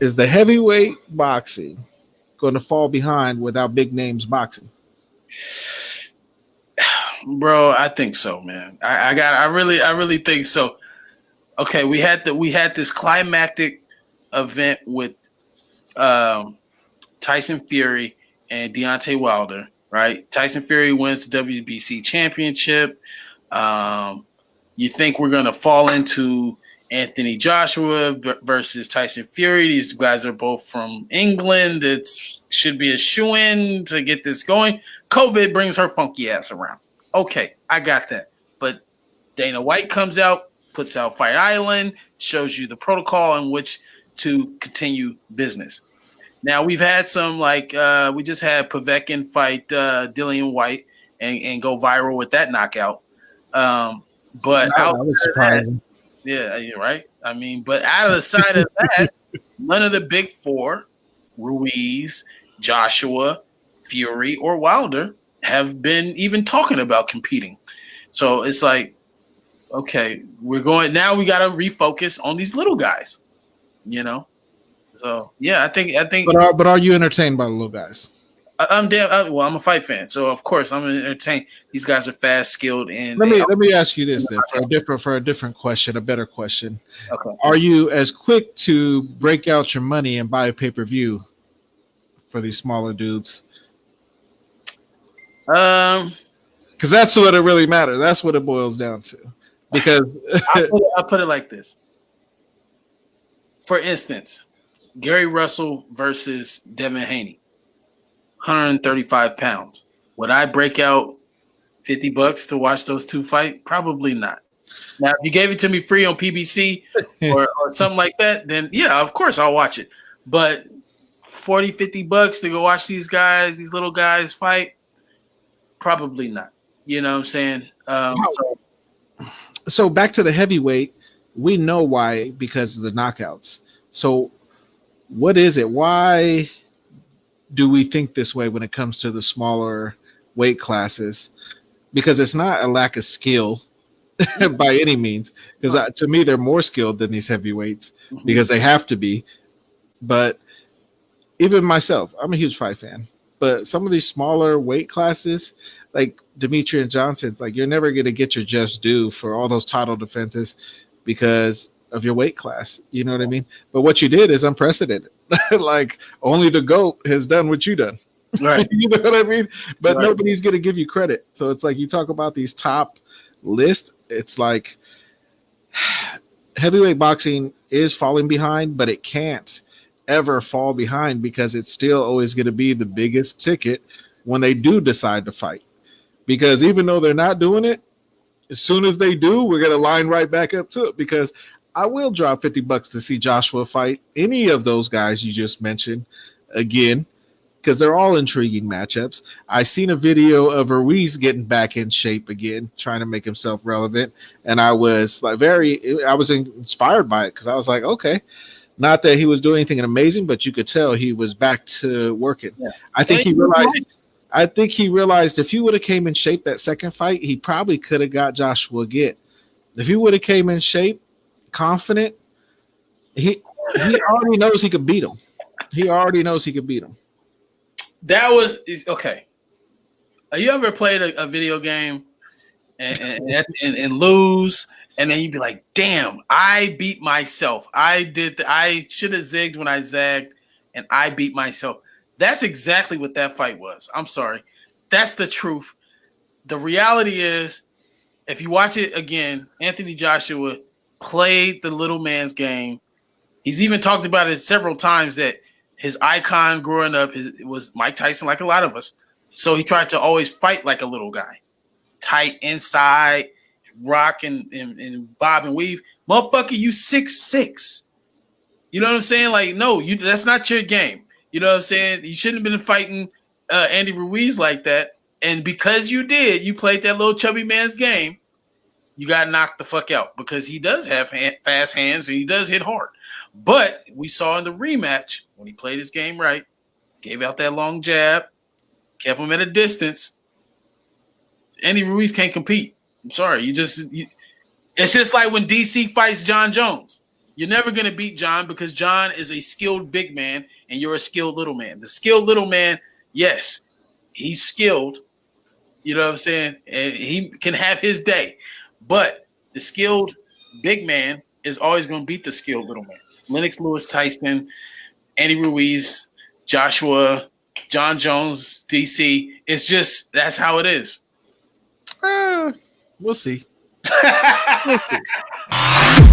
Is the heavyweight boxing going to fall behind without big names boxing? Bro, I think so, man. I really think so. Okay, we had this climactic event with um, Tyson Fury and Deontay Wilder, right? Tyson Fury wins the WBC championship. Um, you think we're gonna fall into Anthony Joshua versus Tyson Fury? These guys are both from England. It should be a shoe-in to get this going. COVID brings her funky ass around. Okay, I got that. But Dana White comes out, puts out Fight Island, shows you the protocol in which to continue business. Now we've had some we just had Povetkin fight Dillian White and go viral with that knockout. But That out was of that, surprising. yeah, you're right. I mean, but out of the side of that, none of the big four, Ruiz, Joshua, Fury, or Wilder, have been even talking about competing. So it's like, okay, we're going now. We got to refocus on these little guys, you know. So yeah, I think But are you entertained by the little guys? I'm damn. Well, I'm a fight fan, so of course I'm entertained. These guys are fast, skilled, and Let me ask you this then for a different question, a better question. okay. Are you as quick to break out your money and buy a pay per view for these smaller dudes? Um, Because that's what it really matters. That's what it boils down to. Because I'll put it like this. For instance, Gary Russell versus Devin Haney, 135 pounds. Would I break out $50 to watch those two fight? Probably not. Now, if you gave it to me free on PBC or something like that, then yeah, of course I'll watch it. But 40, $50 to go watch these guys, these little guys fight, probably not. You know what I'm saying? so back to the heavyweight, we know why because of the knockouts. So what is it? Why do we think this way when it comes to the smaller weight classes? Because it's not a lack of skill by any means. Because to me, they're more skilled than these heavyweights because they have to be. But even myself, I'm a huge fight fan. But some of these smaller weight classes, like Demetrius Johnson, it's like you're never going to get your just due for all those title defenses because of your weight class. You know what I mean? But what you did is unprecedented. Like only the GOAT has done what you done. Right. You know what I mean? But Right. nobody's going to give you credit. So it's like you talk about these top lists. It's like heavyweight boxing is falling behind, but it can't ever fall behind because it's still always going to be the biggest ticket when they do decide to fight. Because even though they're not doing it, as soon as they do, we're going to line right back up to it because I will drop $50 to see Joshua fight any of those guys you just mentioned again because they're all intriguing matchups. I seen a video of Ruiz getting back in shape again, trying to make himself relevant, and I was like I was inspired by it because I was like, okay, not that he was doing anything amazing, but you could tell he was back to working. Yeah. I think he realized. I think he realized if he would have came in shape that second fight, he probably could have got Joshua again. If he would have came in shape, confident, he already knows he could beat him. He already knows he could beat him. That was okay. Have you ever played a video game and lose, and then you'd be like, "Damn, I beat myself. I should have zigged when I zagged, and I beat myself." That's exactly what that fight was. I'm sorry. That's the truth. The reality is, if you watch it again, Anthony Joshua played the little man's game. He's even talked about it several times that his icon growing up was Mike Tyson, like a lot of us. So he tried to always fight like a little guy, tight inside, rock and bob and weave. Motherfucker, you 6'6". You know what I'm saying? Like, no, that's not your game. You know what I'm saying? You shouldn't have been fighting Andy Ruiz like that. And because you did, you played that little chubby man's game, you got knocked the fuck out because he does have fast hands and he does hit hard. But we saw in the rematch when he played his game right, gave out that long jab, kept him at a distance. Andy Ruiz can't compete. I'm sorry. It's just like when DC fights John Jones. You're never going to beat John because John is a skilled big man and you're a skilled little man. The skilled little man, yes, he's skilled. You know what I'm saying? And he can have his day. But the skilled big man is always going to beat the skilled little man. Lennox Lewis, Tyson, Andy Ruiz, Joshua, John Jones, DC. It's just that's how it is. We'll see. We'll see.